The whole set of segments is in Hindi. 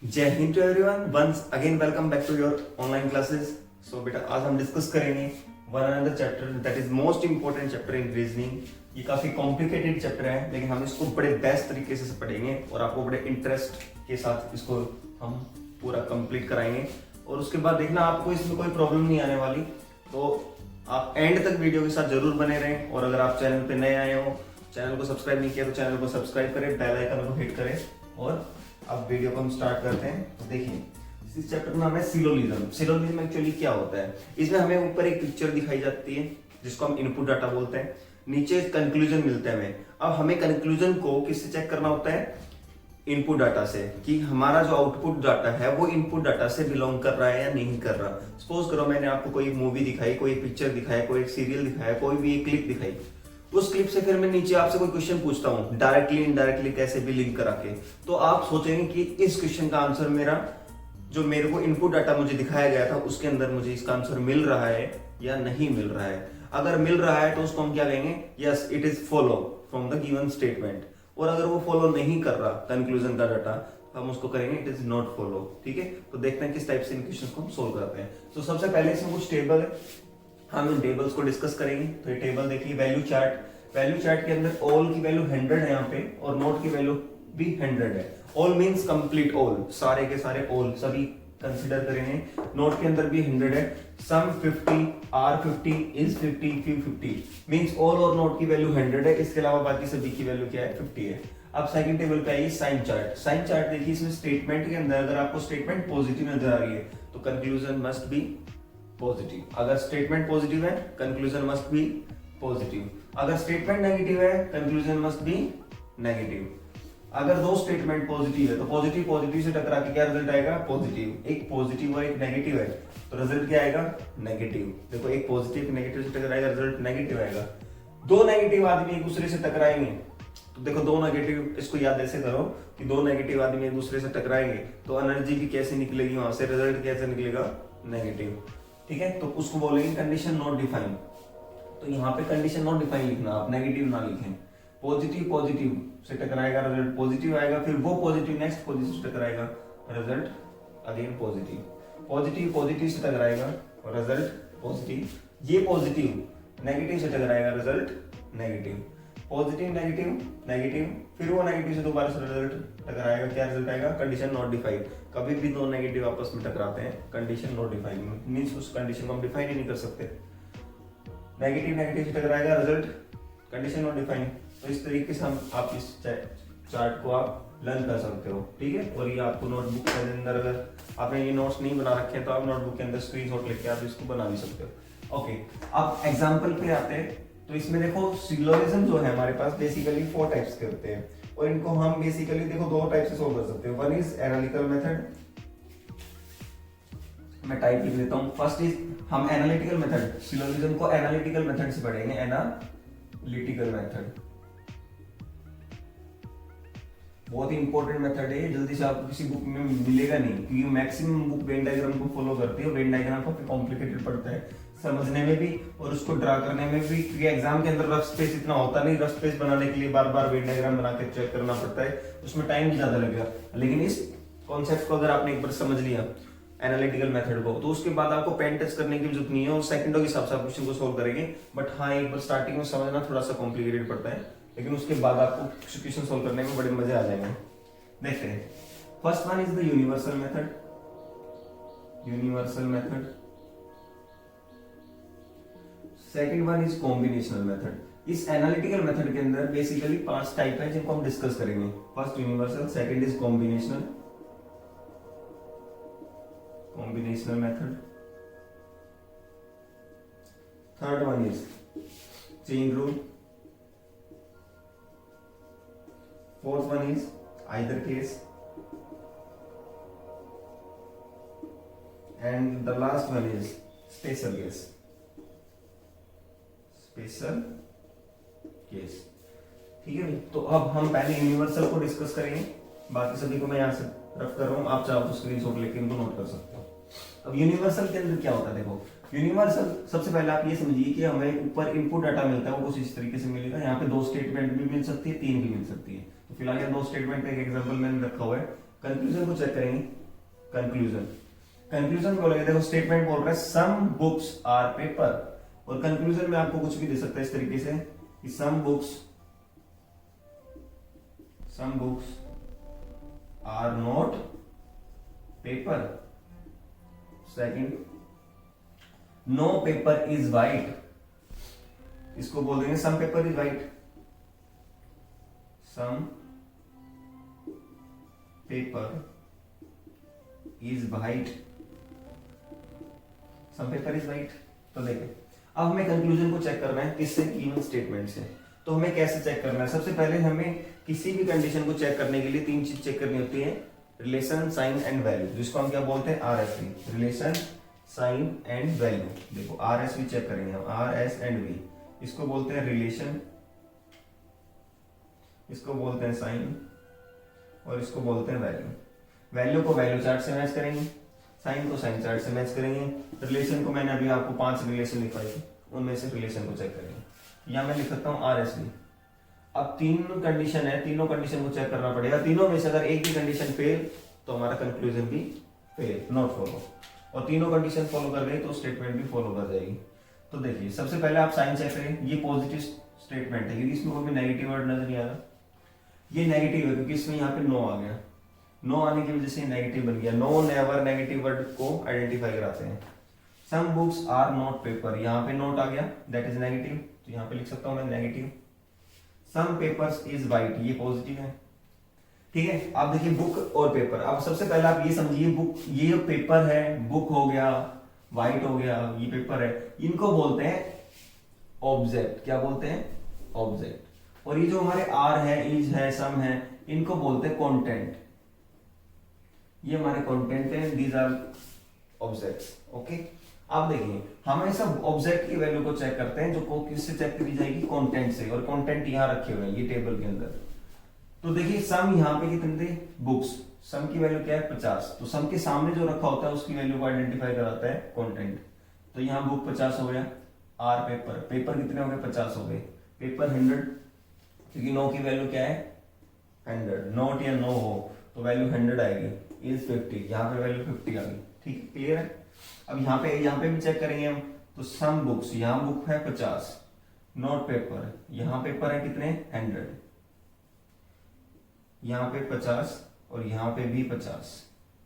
जय Hind to everyone, once again welcome back to your online classes. So बेटा, आज हम डिस्कस करेंगे one another chapter that is most important chapter in reasoning. ये काफी कॉम्प्लिकेटेड चैप्टर है, लेकिन हम इसको बड़े बेस्ट तरीके से पढ़ेंगे और आपको बड़े इंटरेस्ट के साथ इसको हम पूरा कंप्लीट कराएंगे। और उसके बाद देखना, आपको इसमें कोई प्रॉब्लम नहीं आने वाली, तो आप एंड तक वीडियो के साथ जरूर बने रहें। और अगर आप चैनल पे नए आए हो, चैनल को सब्सक्राइब नहीं किया तो चैनल को सब्सक्राइब करें, बेल आइकन को हिट करें। और अब वीडियो को हम स्टार्ट करते हैं। तो देखिए, इस चैप्टर का नाम है सिलोजिज्म। सिलोजिज्म एक्चुअली क्या होता है? इसमें हमें ऊपर एक पिक्चर दिखाई जाती है जिसको हम इनपुट डाटा बोलते हैं, नीचे कंक्लूजन मिलता है हमें। अब हमें कंक्लूजन को किससे चेक करना होता है? इनपुट डाटा से, कि हमारा जो आउटपुट डाटा है वो इनपुट डाटा से बिलोंग कर रहा है या नहीं कर रहा। सपोज करो मैंने आपको कोई मूवी दिखाई, कोई पिक्चर दिखाया, कोई सीरियल दिखाया, कोई भी एक क्लिप दिखाई। उस क्लिप से फिर मैं नीचे आपसे कोई क्वेश्चन पूछता हूँ, डायरेक्टली इनडायरेक्टली कैसे भी लिंक करा के, तो आप सोचेंगे कि इस क्वेश्चन का आंसर मेरा जो मेरे को इनपुट डाटा मुझे दिखाया गया था उसके अंदर मुझे इसका आंसर मिल रहा है या नहीं मिल रहा है। अगर मिल रहा है तो उसको हम क्या कहेंगे? Yes, it is follow from the given statement. और अगर वो फॉलो नहीं कर रहा कंक्लूजन का डाटा, हम उसको करेंगे इट इज नॉट फॉलो। ठीक है, तो देखते हैं किस टाइप से इन क्वेश्चन को हम सोल्व करते हैं। तो सबसे पहले इसमें कुछ टेबल है, हम इन टेबल्स को डिस्कस करेंगे। तो ये टेबल देखिए, वैल्यू चार्ट। वैल्यू चार्ट के अंदर ऑल की वैल्यू 100 है यहाँ पे, और नोट की वैल्यू भी 100 है। ऑल मींस कंप्लीट ऑल, सारे के सारे ऑल सभी कंसीडर करेंगे। नोट के अंदर भी 100 है। Some 50, are 50, is 50, Q 50 means all और नोट की वैल्यू 100 है। इसके अलावा बाकी सभी की वैल्यू क्या है? 50 है। अब सेकंड टेबल पे आइए, साइन चार्ट। साइन चार्ट देखिए, इसमें स्टेटमेंट के अंदर अगर आपको स्टेटमेंट पॉजिटिव नजर आ रही है तो कंक्लूजन मस्ट बी पॉजिटिव। अगर स्टेटमेंट पॉजिटिव है, कंक्लूजन मस्ट बी पॉजिटिव। अगर स्टेटमेंट नेगेटिव है, कंक्लूजन मस्ट बी नेगेटिव। अगर दो स्टेटमेंट पॉजिटिव है तो पॉजिटिव पॉजिटिव से टकरा के क्या रिजल्ट आएगा? पॉजिटिव। एक पॉजिटिव और एक नेगेटिव है तो रिजल्ट क्या आएगा? नेगेटिव। देखो, एक पॉजिटिव नेगेटिव से टकराएगा, रिजल्ट नेगेटिव आएगा। दो नेगेटिव आदमी एक दूसरे से टकराएंगे तो देखो, दो नेगेटिव, इसको याद ऐसे करो कि दो नेगेटिव आदमी एक दूसरे से टकराएंगे तो एनर्जी भी कैसे निकलेगी, वहां से रिजल्ट कैसे निकलेगा? नेगेटिव। ठीक है, तो उसको बोलेंगे कंडीशन नॉट डिफाइंड। तो यहाँ पे कंडीशन नॉट डिफाइन लिखना, आप नेगेटिव ना लिखें। पॉजिटिव पॉजिटिव से टकराएगा, रिजल्ट पॉजिटिव आएगा। फिर वो पॉजिटिव नेक्स्ट पॉजिटिव से टकराएगा, result again positive. Positive positive से टकराएगा और रिजल्ट पॉजिटिव। ये पॉजिटिव नेगेटिव से टकराएगा, result negative. Positive negative negative, फिर वो नेगेटिव से दोबारा से रिजल्ट टकराएगा, क्या रिजल्ट आएगा? Condition not defined. कभी भी दो नेगेटिव आपस में टकराते हैं, कंडीशन नॉट डिफाइंड मींस उस कंडीशन को हम डिफाइन ही नहीं कर सकते। नेगेटिव नेगेटिव से टकराएगा, रिजल्ट कंडीशन नॉट डिफाइंड। तो इस तरीके से हम आप इस चार्ट को आप लर्न कर सकते हो। ठीक है, और ये आपको नोटबुक के अंदर, अगर आपने ये नोट्स नहीं बना रखे हैं तो आप नोटबुक के अंदर स्क्रीनशॉट लेके आप इसको बना भी सकते हो। ओके, अब एग्जांपल पे आते हैं। तो इसमें देखो, सिलोजिज्म जो है हमारे पास बेसिकली 4 टाइप्स के होते हैं, और इनको हम बेसिकली देखो 2 टाइप से सोल्व कर सकते हैं। वन इज एनालिटिकल मेथड, मैं टाइप लिख देता हूं। फर्स्ट इज, हम एनालिटिकल मेथड, सिलोजिज्म को एनालिटिकल मेथड से पढ़ेंगे, एनालिटिकल मेथड। बहुत ही इंपॉर्टेंट मेथड है, जल्दी से आपको किसी बुक में मिलेगा नहीं, क्योंकि मैक्सिमम बुक वेन डायग्राम को फॉलो करती है। वेन डायग्राम काफी कॉम्प्लिकेटेड पड़ता है समझने में भी और उसको ड्रा करने में भी, क्योंकि एग्जाम के अंदर रफ स्पेस इतना होता नहीं। रफ स्पेस बनाने के लिए बार बार वेन डायग्राम बना के चेक करना पड़ता है, उसमें टाइम भी ज्यादा लगेगा। लेकिन इस कॉन्सेप्ट को अगर आपने एक बार समझ लिया, एनालिटिकल मेथड को, तो उसके बाद आपको पेन टेस्ट करने की जरूरत नहीं है और सेकंडों के हिसाब से आप क्वेश्चन को सोल्व करेंगे। बट हाँ, एक बार स्टार्टिंग में समझना थोड़ा सा कॉम्प्लिकेटेड पड़ता है, लेकिन उसके बाद आपको क्वेश्चन सोल्व करने में बड़े मजे आ जाएंगे। देखते हैं, first one is the universal method. Universal method. Second one is combinational method. इस एनालिटिकल मेथड के अंदर बेसिकली 5 टाइप है जिनको हम डिस्कस करेंगे। First universal, second is combinational method, third one is chain rule, fourth one is either case, and the last one is special case. Special case. ठीक है भाई, तो अब हम पहले यूनिवर्सल को डिस्कस करेंगे, बाकी सभी को मैं यहाँ से रफ कर रहा हूँ, आप चाहो तो स्क्रीनशॉट लेके इनको नोट कर सकते हो। अब यूनिवर्सल के अंदर क्या होता है? देखो, यूनिवर्सल सबसे पहले आप ये समझिए कि हमें ऊपर इनपुट डाटा मिलता है, वो कुछ इस तरीके से मिलेगा। यहाँ पे 2 स्टेटमेंट भी मिल सकती है, 3 भी मिल सकती है। तो फिलहाल यहाँ 2 स्टेटमेंट का एक एग्जांपल मैंने रखा हुआ है। कंक्लूजन को चेक करेंगे। कंक्लूजन कंक्लूजन बोलेंगे, देखो स्टेटमेंट बोल रहा है सम बुक्स आर पेपर, और कंक्लूजन में आपको कुछ भी दे सकता है इस तरीके से कि some books are not paper. Second, no paper is white, इसको बोल देंगे some paper is white, some paper is white, some paper is white. तो देखिए अब हमें कंक्लूजन को चेक करना है किससे, गिवन स्टेटमेंट से। तो हमें कैसे चेक करना है, सबसे पहले हमें किसी भी कंडीशन को चेक करने के लिए तीन चीज चेक करनी होती है, रिलेशन, साइन एंड वैल्यू, जिसको हम क्या बोलते हैं RSV, relation, sign and value. देखो आरएसवी चेक करेंगे हम, आर एस एंड वी, इसको बोलते हैं रिलेशन, इसको बोलते हैं साइन, और इसको बोलते हैं वैल्यू। वैल्यू को वैल्यू चार्ट से मैच करेंगे, साइन को साइन चार्ट से मैच करेंगे, रिलेशन को मैंने अभी आपको 5 रिलेशन लिखवाई थी, उनमें से रिलेशन को चेक करेंगे। या मैं लिख सकता हूँ आरएसवी। अब 3 कंडीशन है, तीनों कंडीशन को चेक करना पड़ेगा, तीनों में से अगर एक भी कंडीशन फेल तो हमारा कंक्लूजन भी फेल, नॉट फॉलो, और तीनों कंडीशन फॉलो कर गई तो स्टेटमेंट भी फॉलो कर जाएगी। तो देखिए सबसे पहले आप साइन चेक करें, ये पॉजिटिव स्टेटमेंट है क्योंकि इसमें कोई नेगेटिव वर्ड नजर नहीं आ रहा, ये नेगेटिव है क्योंकि इसमें यहाँ पे नो आ गया, नो आने की वजह से नेगेटिव बन गया। नो नेवर नेगेटिव वर्ड को आइडेंटिफाई कराते हैं। Some books are not paper, यहाँ पे नोट आ गया, दैट इज नेगेटिव, तो यहाँ पे लिख सकता हूँ मैं negative. Some papers is white, ये पॉजिटिव है, ठीक है। आप देखिए बुक और पेपर, अब सबसे पहले आप ये समझिए, बुक ये पेपर है, बुक हो गया, वाइट हो गया, ये पेपर है, इनको बोलते हैं ऑब्जेक्ट। क्या बोलते हैं? ऑब्जेक्ट। और ये जो हमारे आर है, इज है, सम है, इनको बोलते हैं कंटेंट। ये हमारे कंटेंट है, दीज आर ऑब्जेक्ट्स। ओके, आप देखिए हम सब ऑब्जेक्ट की वैल्यू को चेक करते हैं, जो किससे चेक करी जाएगी? कंटेंट से, और कंटेंट यहां रखे हुए हैं ये टेबल के अंदर। तो देखिए सम यहाँ पे कितने थे? बुक्स, सम की वैल्यू क्या है? 50। तो सम के सामने जो रखा होता है उसकी वैल्यू को आइडेंटिफाई कराता है कंटेंट। तो यहाँ बुक 50 हो गया, आर पेपर, पेपर कितने हो गए? 50 हो गए, पेपर 100, क्योंकि नो की वैल्यू क्या है? 100। नोट या नो हो तो वैल्यू 100 आएगी। इज 50, यहाँ पे वैल्यू 50 आ गई। ठीक है, क्लियर है। अब यहाँ पे भी चेक करेंगे हम, तो सम बुक्स, यहाँ बुक है 50, नोट पेपर, यहाँ पेपर है कितने? 100, यहाँ पे 50 और यहाँ पे भी 50।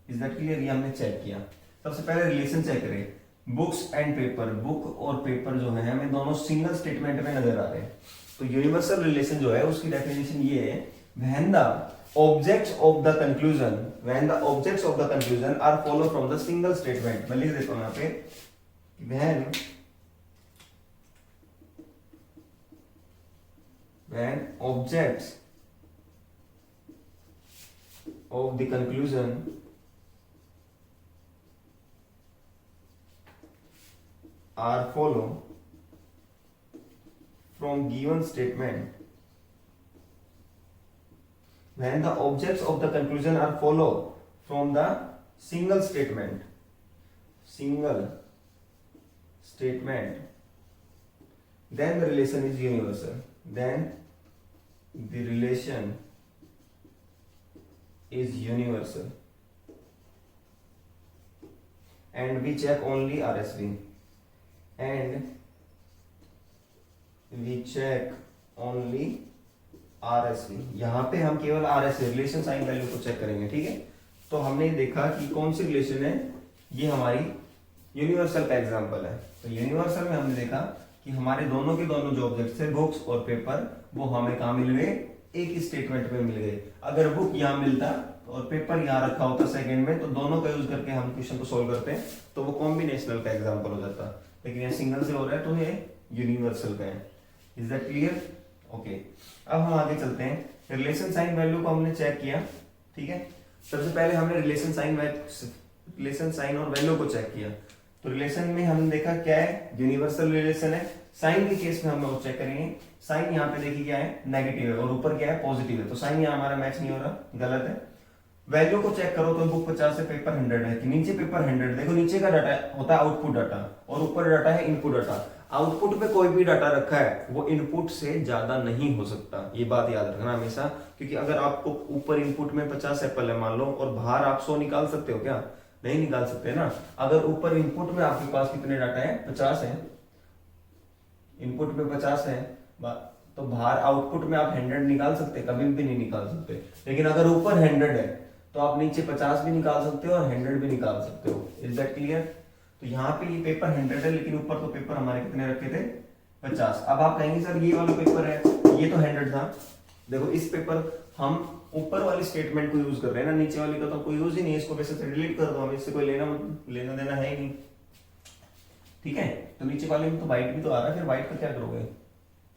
Is that clear? ये हमने चेक किया। सबसे पहले रिलेशन चेक करें, बुक्स एंड पेपर, बुक और पेपर जो है हमें दोनों सिंगल स्टेटमेंट में नजर आ रहे हैं। तो यूनिवर्सल रिलेशन जो है उसकी डेफिनेशन ये है, when the objects of the conclusion are follow from the single statement। मैं लिख देता हूं यहाँ पे, when objects of the conclusion are follow from given statement, when the objects of the conclusion are follow from the single statement, then the relation is universal, then the relation is universal, and we check only RSV, and we check only RSV। यहाँ पे हम केवल RSV, रिलेशन साइन वैल्यू को चेक करेंगे। ठीक है, तो हमने देखा कि कौन सी रिलेशन है, ये हमारी यूनिवर्सल का एग्जांपल है। तो यूनिवर्सल में हमने देखा कि हमारे दोनों के दोनों जो ऑब्जेक्ट्स थे, बुक्स और पेपर, वो हमें कहाँ मिल गए? एक ही स्टेटमेंट में मिल गए। अगर बुक यहाँ मिलता और पेपर यहाँ रखा होता सेकंड में, तो दोनों का यूज करके हम क्वेश्चन को सोल्व करते हैं, तो वो कॉम्बिनेशनल का एग्जांपल हो जाता। लेकिन ये सिंगल से हो रहा है तो ये यूनिवर्सल का है। Is that clear? ओके, अब हम आगे चलते हैं। रिलेशन साइन वैल्यू को हमने चेक किया। ठीक है, सबसे पहले हमने रिलेशन साइन और वैल्यू को चेक किया। तो रिलेशन में हमने देखा क्या है? यूनिवर्सल रिलेशन है। साइन के केस में हम लोग चेक करेंगे, साइन यहाँ पे देखिए क्या है? नेगेटिव है, और ऊपर क्या है? पॉजिटिव है। तो साइन यहाँ हमारा मैच नहीं हो रहा, गलत है। वैल्यू को चेक करो तो बुक 50 है, पेपर 100 है, कि नीचे पेपर 100, देखो नीचे का डाटा होता है आउटपुट डाटा और ऊपर डाटा है इनपुट डाटा। आउटपुट पे कोई भी डाटा रखा है वो इनपुट से ज्यादा नहीं हो सकता, ये बात याद रखना हमेशा, क्योंकि अगर आपको ऊपर इनपुट में 50 एप्पल है मान लो और बाहर आप 100 निकाल सकते हो क्या? नहीं निकाल सकते ना। अगर ऊपर इनपुट में आपके पास कितने डाटा है? 50 है, इनपुट में 50 है, तो बाहर आउटपुट में आप 100 निकाल सकते, कभी भी नहीं निकाल सकते। लेकिन अगर ऊपर 100 है तो आप नीचे 50 भी निकाल सकते हो और 100 भी निकाल सकते हो। Is that clear? तो यहाँ पे ये पेपर 100 है लेकिन ऊपर तो पेपर हमारे कितने रखे थे? 50। अब आप कहेंगे सर ये वाला पेपर है, ये तो 100 था। देखो इस पेपर हम ऊपर वाली स्टेटमेंट को यूज कर रहे हैं ना, नीचे वाली का तो कोई यूज ही नहीं है, इसको वैसे से डिलीट कर दो, हमें इससे कोई लेना देना है ही नहीं, ठीक है। तो नीचे वाले में तो वाइट भी तो आ रहा है, फिर वाइट का क्या करोगे?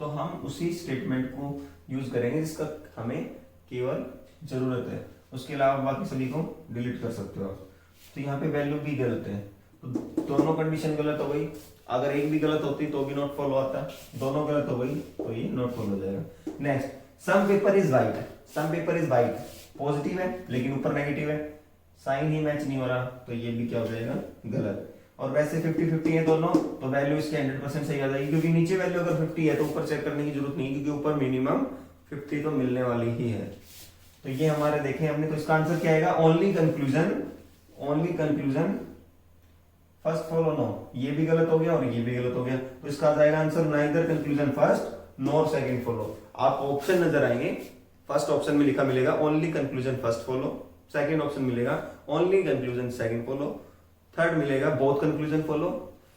तो हम उसी स्टेटमेंट को यूज करेंगे जिसका हमें केवल जरूरत है, उसके अलावा बाकी सभी को डिलीट कर सकते हो आप। तो यहाँ पे वैल्यू भी गलत है, तो दोनों कंडीशन गलत हो गई। अगर एक भी गलत होती तो भी नॉट फॉलो आता, दोनों गलत हो गई तो ये नॉट फॉलो हो जाएगा। Next, some paper is white, some paper is white positive है लेकिन ऊपर नेगेटिव है, साइन ही मैच नहीं हो रहा, तो ये भी क्या हो जाएगा? गलत। और वैसे 50-50 है दोनों, तो वैल्यू इसके 100% सही आ जाएगी, क्योंकि नीचे वैल्यू अगर 50 है तो ऊपर चेक करने की जरूरत नहीं, क्योंकि ऊपर मिनिमम 50 तो मिलने वाली ही है। तो ये हमारे देखे हमने, तो इसका आंसर क्या आएगा? Only conclusion, only conclusion first follow no, ये भी गलत हो गया और ये भी गलत हो गया, तो इसका आ जाएगा answer neither conclusion first nor second follow. आप ऑप्शन नजर आएंगे, फर्स्ट ऑप्शन में लिखा मिलेगा only conclusion first follow, second option मिलेगा only conclusion second follow, third मिलेगा बोथ कंक्लूजन फॉलो,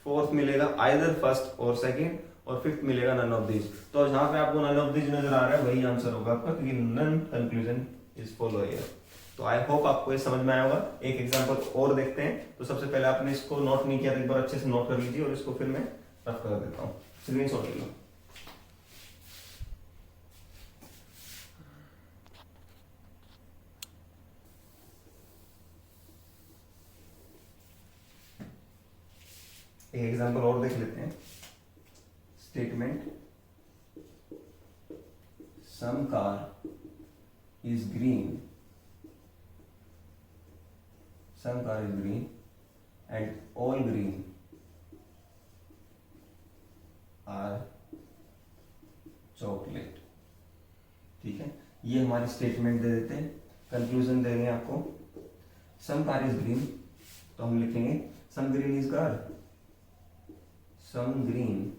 फोर्थ मिलेगा आइदर फर्स्ट और सेकंड, और फिफ्थ मिलेगा नन ऑफ दीज। तो जहां पे आपको नन ऑफ दीज नजर आ रहा है वही आंसर होगा आपका, क्योंकि none conclusion is follow here. तो आई होप आपको ये समझ में आया होगा। एक एग्जांपल और देखते हैं। तो सबसे पहले आपने इसको नोट नहीं किया तो एक बार अच्छे से नोट कर लीजिए, और इसको फिर मैं रफ कर देता हूँ, स्क्रीनशॉट ले लो। एक एग्जांपल और देख लेते हैं। Statement some car is green, some car is green and all green are chocolate, ठीक है। ये हमारी स्टेटमेंट दे देते हैं, कंक्लूजन देंगे आपको। सम कार इज ग्रीन, तो हम लिखेंगे some green is car, some green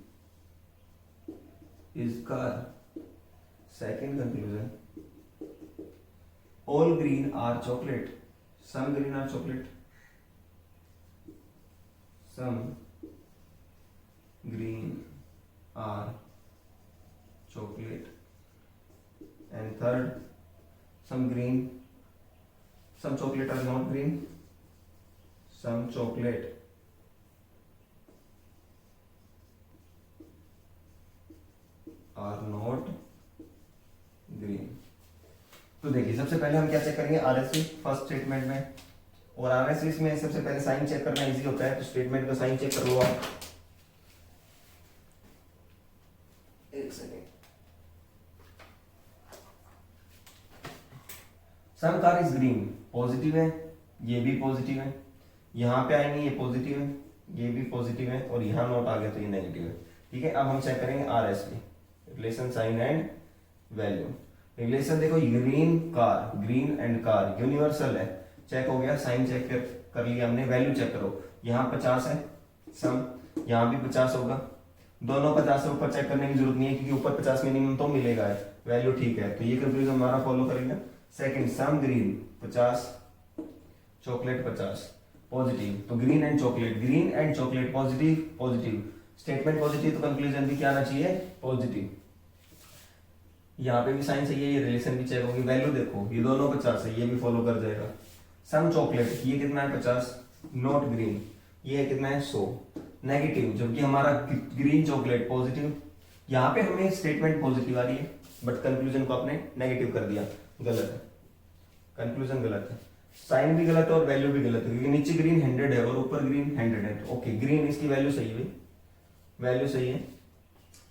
is car. Second conclusion, all green are chocolate, some green are chocolate, some green are chocolate, and third, some chocolate are not green, some chocolate are not green। तो देखिए सबसे पहले हम क्या चेक करेंगे? आरएसवी फर्स्ट स्टेटमेंट में, और आरएसवी में सबसे पहले साइन चेक करना इजी होता है, तो स्टेटमेंट का साइन चेक कर लो आप। एक second. Some car is green positive है, ये भी पॉजिटिव है, यहां पे आएंगे ये पॉजिटिव है, ये भी पॉजिटिव है, और यहां नोट आ गया तो ये नेगेटिव है, ठीक है। अब हम चेक करेंगे RSV, relation sign and value. Relation देखो, green car, green and car universal है, चेक हो गया। साइन चेक कर लिया हमने, वैल्यू चेक करो, यहाँ 50 है सम, यहाँ भी 50 होगा, दोनों 50 से ऊपर चेक करने की जरूरत नहीं है, क्योंकि ऊपर 50 मिनिमम तो मिलेगा है, वैल्यू ठीक है, तो ये कंक्लूजन हमारा फॉलो करेगा। Second, some green 50, chocolate 50 positive, तो green and chocolate positive, positive statement positive, तो कंक्लूजन भी क्या आना चाहिए? पॉजिटिव। यहाँ पे भी साइन चाहिए, ये रिलेशन भी चेक होगी। वैल्यू देखो, ये दोनों 50 है, ये भी फॉलो कर जाएगा। सम चॉकलेट, ये कितना है? 50, नॉट ग्रीन, ये है कितना है? 100, नेगेटिव, जबकि हमारा ग्रीन चॉकलेट पॉजिटिव। यहाँ पे हमें स्टेटमेंट पॉजिटिव आ रही है, बट कंक्लूजन को आपने नेगेटिव कर दिया, गलत है, कंक्लूजन गलत है, साइन भी गलत है और वैल्यू भी गलत है, क्योंकि नीचे ग्रीन 100 है और ऊपर ग्रीन 100 है। ओके, ग्रीन इसकी वैल्यू सही है, वैल्यू सही है।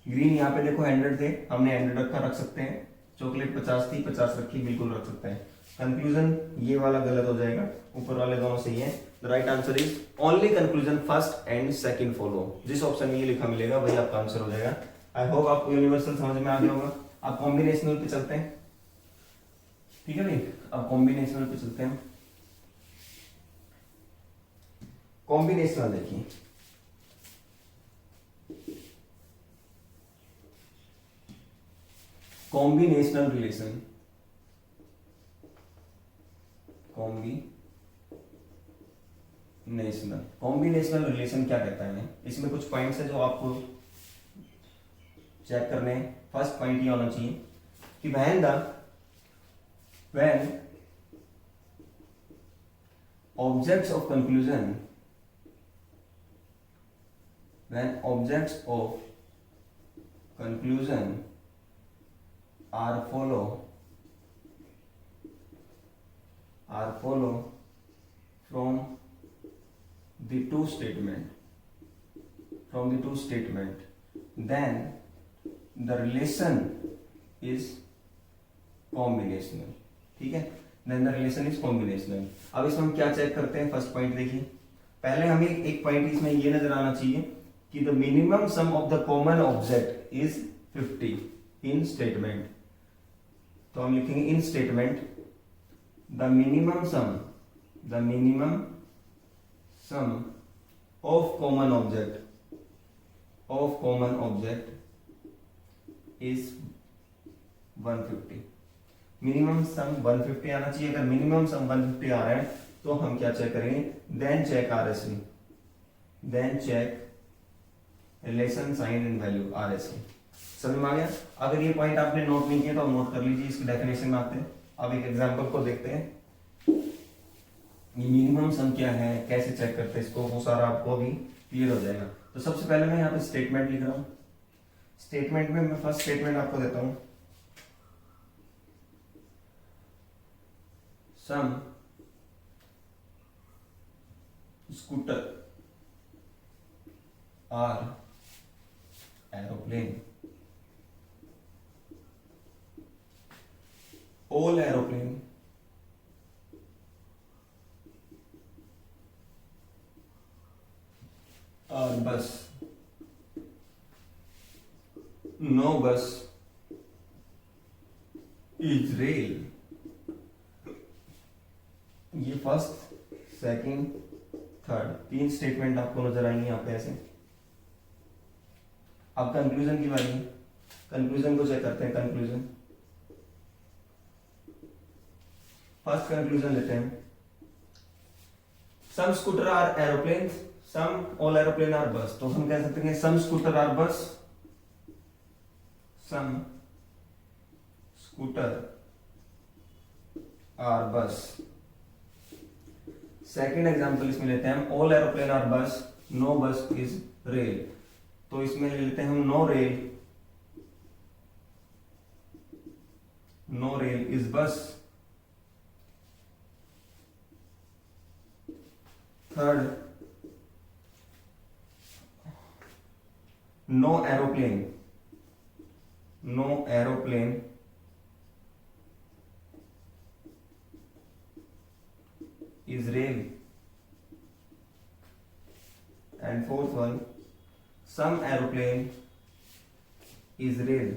ग्रीन यहाँ पे देखो 100 थे, हमने 100 रखा, रख सकते हैं। चॉकलेट 50 थी, 50 रखी, बिल्कुल रख सकते हैं। कंक्लूजन ये वाला गलत हो जाएगा, ऊपर वाले दोनों सही है। The right answer is only conclusion first and second follow. जिस ऑप्शन में ये लिखा मिलेगा वही आपका आंसर हो जाएगा। आई होप आपको यूनिवर्सल समझ में आ गया होगा। आप कॉम्बिनेशनल पे चलते हैं, ठीक है भाई, अब कॉम्बिनेशनल पे चलते हैं। कॉम्बिनेशनल देखिए, कॉम्बिनेशनल रिलेशन, कॉम्बिनेशनल रिलेशन क्या कहता है? इसमें कुछ पॉइंट्स है जो आपको चेक करने हैं। फर्स्ट पॉइंट ये होना चाहिए कि when objects of conclusion are follow from the two statement, then the relation is combinational, ठीक है, then the relation is combinational। अब इसमें हम क्या चेक करते हैं? फर्स्ट पॉइंट देखिए, पहले हमें एक पॉइंट इसमें ये नजर आना चाहिए कि the minimum sum of the common object is 50 in statement. तो हम लिखेंगे in statement the minimum sum of common object is 150। Minimum sum 150 आना चाहिए। अगर मिनिमम सम 150 आ रहा है तो हम क्या चेक करेंगे? Then check RSV, then check relation sign and value RSV। समझ में आ गया? अगर ये पॉइंट आपने नोट नहीं किया तो आप नोट कर लीजिए, इसकी डेफिनेशन में आते हैं। अब एक एग्जांपल को देखते हैं, ये मिनिमम सम क्या है, कैसे चेक करते हैं इसको, वो सारा आपको अभी क्लियर हो जाएगा। तो सबसे पहले मैं यहाँ पे स्टेटमेंट लिख रहा हूँ। स्टेटमेंट में मैं फर्स्ट स्टेटमेंट आपको देता हूँ, some scooter are aeroplane, all aeroplane or bus, no bus is rail। ये फर्स्ट, सेकंड, थर्ड, तीन स्टेटमेंट आपको नजर आएंगे यहाँ पे ऐसे। अब कंक्लूजन की बारी, कंक्लूजन को चेक करते हैं। कंक्लूजन, फर्स्ट कंक्लूजन लेते हैं, some scooter are aeroplane, some all aeroplane are bus. तो हम कह सकते हैं some scooter are bus, some scooter are bus. Second example इसमें लेते हैं हम, all aeroplane are bus, no bus is rail. तो इसमें ले लेते हैं हम no rail is bus. Third, no aeroplane is rail। and fourth one, some aeroplane is rail,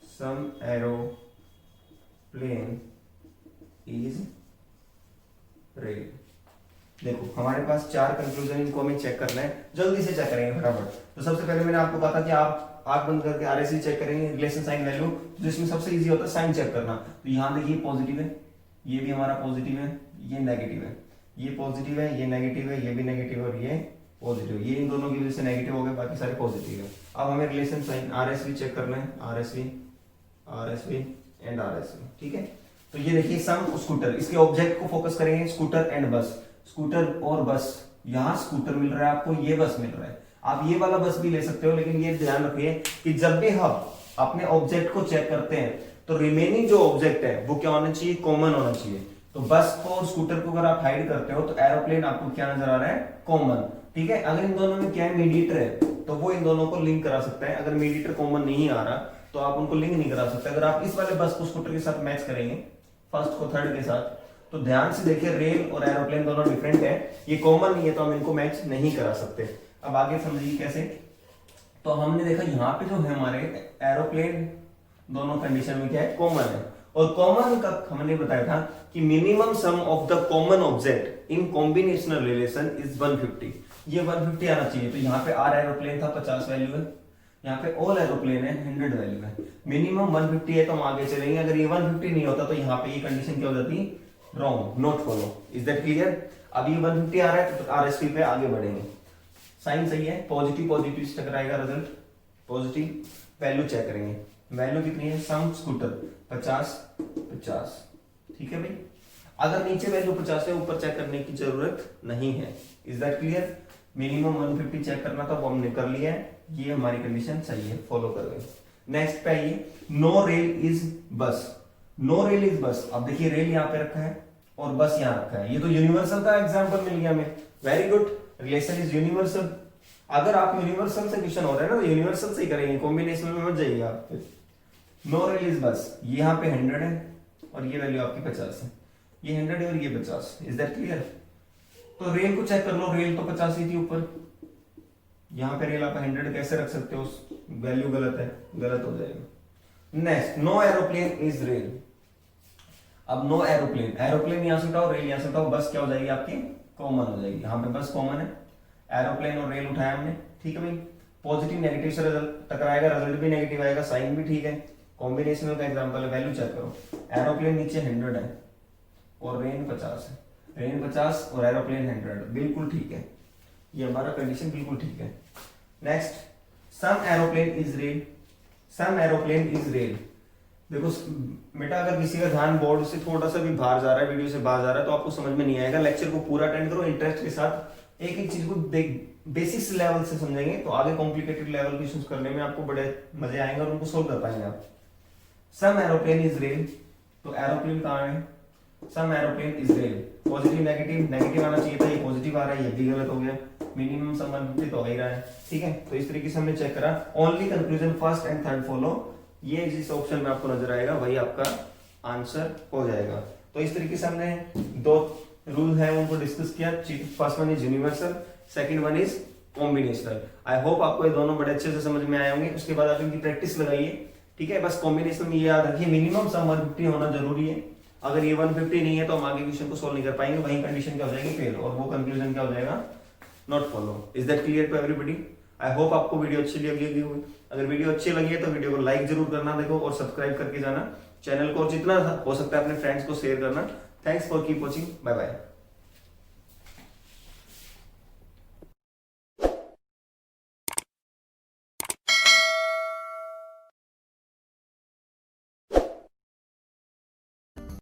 some aeroplane is rail। देखो हमारे पास चार कंक्लूजन, इनको हमें चेक करना है, जल्दी से चेक करेंगे फटाफट। तो सबसे पहले मैंने आपको कहा था कि आप आंख बंद करके RSV चेक करेंगे, रिलेशन साइन वैल्यू, जिसमें सबसे इजी होता है साइन चेक करना। तो यहाँ देखिए पॉजिटिव है, ये भी हमारा पॉजिटिव है, ये नेगेटिव है, ये पॉजिटिव है, ये नेगेटिव है, ये भी नेगेटिव है और ये पॉजिटिव। ये इन दोनों की वजह से नेगेटिव हो गए, बाकी सारे पॉजिटिव है। अब हमें रिलेशन साइन RSV चेक करना है, RSV एंड RSV, ठीक है। तो ये देखिए सम स्कूटर, इसके ऑब्जेक्ट को फोकस करेंगे, स्कूटर एंड बस, स्कूटर और बस। यहाँ स्कूटर मिल रहा है आपको, ये बस मिल रहा है। आप ये वाला बस भी ले सकते हो, लेकिन ये ध्यान रखिए कि जब भी हम अपने ऑब्जेक्ट को चेक करते हैं तो रिमेनिंग जो ऑब्जेक्ट है वो क्या होना चाहिए? कॉमन होना चाहिए। तो बस को और स्कूटर को अगर आप हाइड करते हो तो एरोप्लेन आपको क्या नजर आ रहा है? कॉमन, ठीक है। अगर इन दोनों में क्या है? मीडिएटर है, तो वो इन दोनों को लिंक करा सकता है। अगर मीडिएटर कॉमन नहीं आ रहा तो आप उनको लिंक नहीं करा सकते। अगर आप इस वाले बस को स्कूटर के साथ मैच करेंगे, फर्स्ट को थर्ड के साथ, तो ध्यान से देखिए रेल और एरोप्लेन दोनों डिफरेंट है, ये कॉमन नहीं है, तो हम इनको मैच नहीं करा सकते। अब आगे समझिए कैसे। तो हमने देखा यहाँ पे जो है हमारे एरोप्लेन दोनों कंडीशन में क्या है, कॉमन है। और कॉमन का हमने बताया था कि minimum sum of the common object in combinational relation is 150। ये 150 आना चाहिए। तो यहाँ पे आर एरोप्लेन था 50 वैल्यू है, यहाँ पे ऑल एरोप्लेन है 100 वैल्यू है। मिनिमम 150 है तो हम आगे चलेंगे। अगर ये 150 नहीं होता तो यहाँ पे ये कंडीशन क्या हो जाती, wrong, not follow. Is that clear? अब ये 150 आ रहा है तो आरएसपी पे आगे बढ़ेंगे। साइन सही है, पॉजिटिव पॉजिटिव से टकराएगा रिजल्ट, पॉजिटिव। वैल्यू चेक करेंगे, वैल्यू कितनी है, सम स्कूटर 50 50, ठीक है भाई। अगर नीचे वैल्यू 50 है, ऊपर चेक करने की जरूरत नहीं है। Is that clear? Minimum 150 check करना था वो हमने कर लिया है, ये हमारी कंडीशन सही है, फॉलो कर गए। नेक्स्ट पे आइए, नो रेल इज बस। नो रेल इज बस। अब देखिए रेल यहाँ पे रखा है और बस यहाँ रखा है, ये तो यूनिवर्सल का एग्जांपल मिल गया हमें। Very good, relation is universal. अगर आप यूनिवर्सल से क्वेश्चन हो रहे हैं ना तो यूनिवर्सल से ही करेंगे, कॉम्बिनेशन में मत जाइए आप। नो रेल इज बस, ये यहाँ पे 100 है और ये वैल्यू आपकी 50 है, ये 100 है और ये 50। Is that clear? तो रेल को चेक कर लो, रेल तो 50 ही थी ऊपर, यहाँ पे रेल आप 100 कैसे रख सकते हो, वैल्यू गलत है, गलत हो जाएगा। Next, no aeroplane is rail. अब नो एरोप्लेन, एरोप्लेन यहां से उठाओ, रेल यहां से उठाओ, बस क्या हो जाएगी आपकी, कॉमन हो जाएगी। यहाँ पे बस कॉमन है, एरोप्लेन और रेल उठाया हमने, ठीक है भाई। पॉजिटिव नेगेटिव से रिजल्ट टकराएगा, रिजल्ट भी नेगेटिव आएगा, साइन भी ठीक है। कॉम्बिनेशन का एग्जांपल है, वैल्यू चेक करो। एरोप्लेन नीचे 100 है और रेन 50 है, रेन 50 और एरोप्लेन 100, बिल्कुल ठीक है, ये हमारा कंडीशन बिल्कुल ठीक है। Next, some aeroplane is rail. Some aeroplane is rail. देखो बेटा, अगर किसी का ध्यान बोर्ड से थोड़ा सा भी बाहर जा रहा है, वीडियो से बाहर जा रहा है, तो आपको समझ में नहीं आएगा। लेक्चर को पूरा अटेंड करो इंटरेस्ट के साथ, एक एक चीज को बेसिक्स लेवल से समझेंगे तो आगे कॉम्प्लिकेटेड लेवल की इश्यूज करने में आपको बड़े मजे आएंगे और उनको सोल्व कर पाएंगे आप। सम एरोप्लेन इज रेल, तो एरोप्लेन कहाँ है, some aeroplane is rail. Positive negative, negative आना चाहिए था, ये पॉजिटिव आ रहा है, ये भी गलत हो गया। मिनिमम सम 150 तो आ ही रहा है, ठीक है। तो इस तरीके से हमने चेक करा। Only conclusion first and third follow, ये जिस ऑप्शन में आपको नजर आएगा वही आपका आंसर हो जाएगा। तो इस तरीके से हमने दो रूल है उनको डिस्कस किया। First one is universal, second one is combinational. I hope आपको ये दोनों बड़े अच्छे से समझ में आए होंगे। उसके बाद आप इनकी प्रैक्टिस लगाइए, ठीक है। बस कॉम्बिनेशन में ये याद रखिए, मिनिमम सम 150 होना जरूरी है। अगर ये 150 नहीं है तो हम आगे क्वेश्चन को सोल्व नहीं कर पाएंगे, वही कंडीशन क्या हो जाएगी फेल, और वो कंक्लूजन क्या हो जाएगा, not follow. Is that clear to everybody? I hope आपको वीडियो अच्छी लगी होगी। अगर वीडियो अच्छी लगी है तो वीडियो को लाइक जरूर करना, देखो, और सब्सक्राइब करके जाना चैनल को, और जितना हो सकता है अपने फ्रेंड्स को शेयर करना। Thanks for keep watching, bye bye.